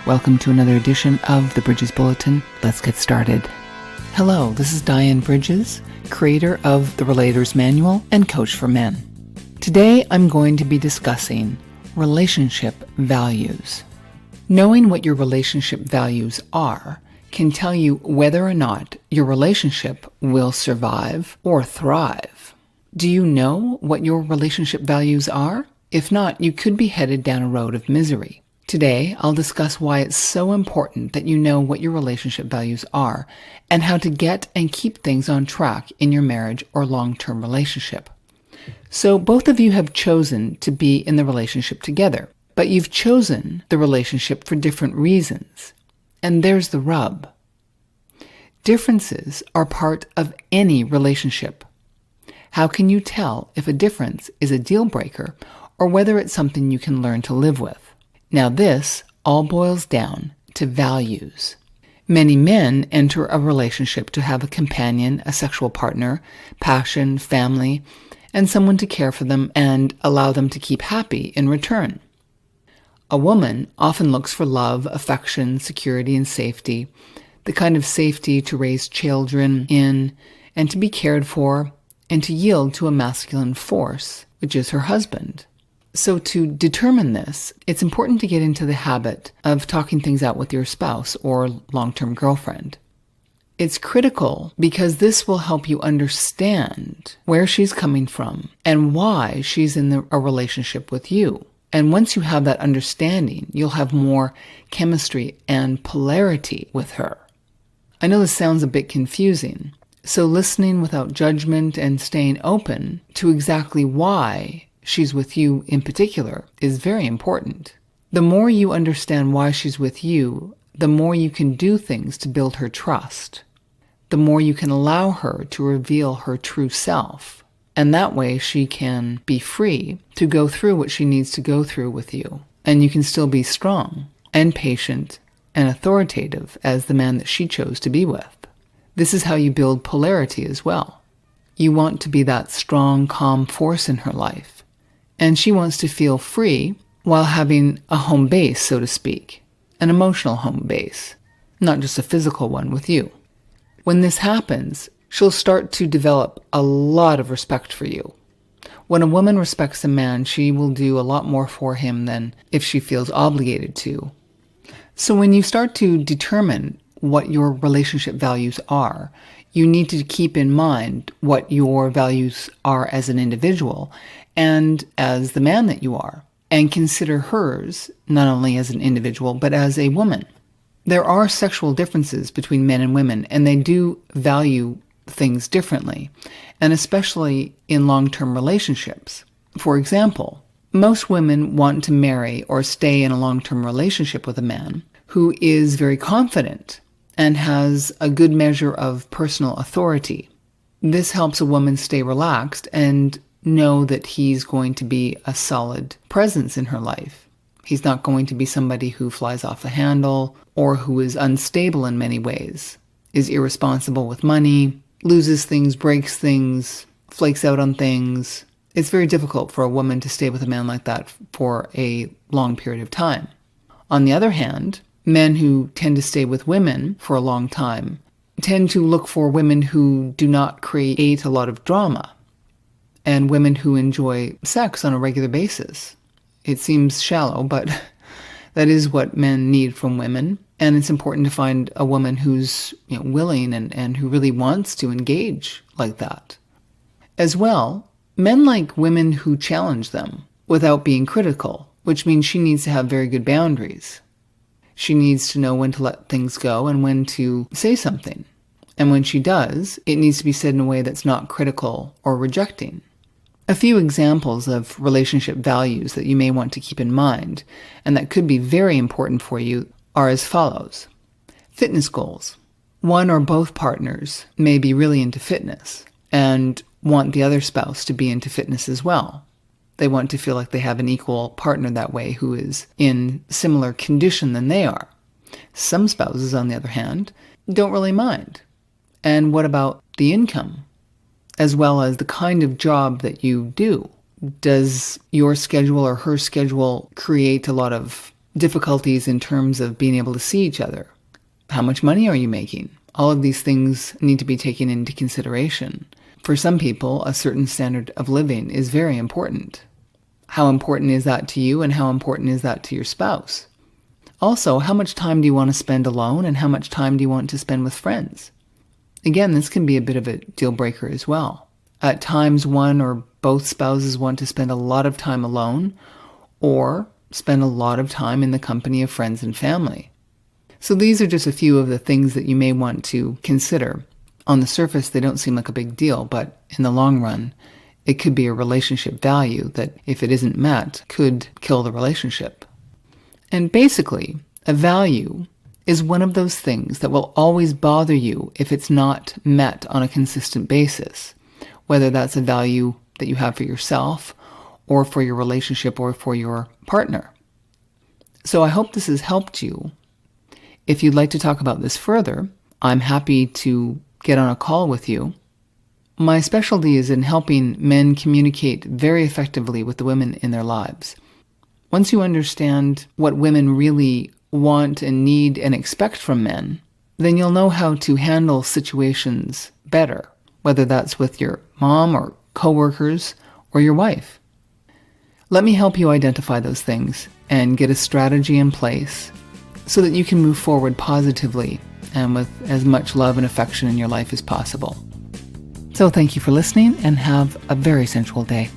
Welcome to another edition of the Bridges Bulletin. Let's get started. Hello, this is Dyann Bridges, creator of the Relator's Manual and coach for men. Today I'm going to be discussing relationship values. Knowing what your relationship values are can tell you whether or not your relationship will survive or thrive. Do you know what your relationship values are? If not, you could be headed down a road of misery. Today, I'll discuss why it's so important that you know what your relationship values are and how to get and keep things on track in your marriage or long-term relationship. So both of you have chosen to be in the relationship together, but you've chosen the relationship for different reasons. And there's the rub. Differences are part of any relationship. How can you tell if a difference is a deal breaker or whether it's something you can learn to live with? Now this all boils down to values. Many men enter a relationship to have a companion, a sexual partner, passion, family, and someone to care for them and allow them to keep happy in return. A woman often looks for love, affection, security, and safety, the kind of safety to raise children in and to be cared for and to yield to a masculine force, which is her husband. So to determine this, it's important to get into the habit of talking things out with your spouse or long-term girlfriend. It's critical because this will help you understand where she's coming from and why she's in a relationship with you. And once you have that understanding, you'll have more chemistry and polarity with her. I know this sounds a bit confusing, so listening without judgment and staying open to exactly why she's with you in particular is very important. The more you understand why she's with you, the more you can do things to build her trust. The more you can allow her to reveal her true self. And that way she can be free to go through what she needs to go through with you. And you can still be strong and patient and authoritative as the man that she chose to be with. This is how you build polarity as well. You want to be that strong, calm force in her life. And she wants to feel free while having a home base, so to speak, an emotional home base, not just a physical one with you. When this happens, she'll start to develop a lot of respect for you. When a woman respects a man, she will do a lot more for him than if she feels obligated to. So when you start to determine what your relationship values are, you need to keep in mind what your values are as an individual and as the man that you are, and consider hers not only as an individual, but as a woman. There are sexual differences between men and women, and they do value things differently, and especially in long-term relationships. For example, most women want to marry or stay in a long-term relationship with a man who is very confident and has a good measure of personal authority. This helps a woman stay relaxed and know that he's going to be a solid presence in her life. He's not going to be somebody who flies off the handle or who is unstable in many ways, is irresponsible with money, loses things, breaks things, flakes out on things. It's very difficult for a woman to stay with a man like that for a long period of time. On the other hand, men who tend to stay with women for a long time tend to look for women who do not create a lot of drama and women who enjoy sex on a regular basis. It seems shallow, but that is what men need from women. And it's important to find a woman who's willing and who really wants to engage like that. As well, men like women who challenge them without being critical, which means she needs to have very good boundaries. She needs to know when to let things go and when to say something. And when she does, it needs to be said in a way that's not critical or rejecting. A few examples of relationship values that you may want to keep in mind, and that could be very important for you, are as follows. Fitness goals. One or both partners may be really into fitness and want the other spouse to be into fitness as well. They want to feel like they have an equal partner that way who is in similar condition than they are. Some spouses, on the other hand, don't really mind. And what about the income, as well as the kind of job that you do? Does your schedule or her schedule create a lot of difficulties in terms of being able to see each other. How much money are you making? All of these things need to be taken into consideration. For some people, a certain standard of living is very important. How important is that to you, and how important is that to your spouse? Also, how much time do you want to spend alone, and how much time do you want to spend with friends? Again, this can be a bit of a deal breaker as well. At times, one or both spouses want to spend a lot of time alone, or spend a lot of time in the company of friends and family. So these are just a few of the things that you may want to consider. On the surface, they don't seem like a big deal, but in the long run, it could be a relationship value that, if it isn't met, could kill the relationship. And basically, a value is one of those things that will always bother you if it's not met on a consistent basis, whether that's a value that you have for yourself or for your relationship or for your partner. So I hope this has helped you. If you'd like to talk about this further, I'm happy to get on a call with you. My specialty is in helping men communicate very effectively with the women in their lives. Once you understand what women really want and need and expect from men, then you'll know how to handle situations better, whether that's with your mom or coworkers or your wife. Let me help you identify those things and get a strategy in place so that you can move forward positively and with as much love and affection in your life as possible. So thank you for listening, and have a very sensual day.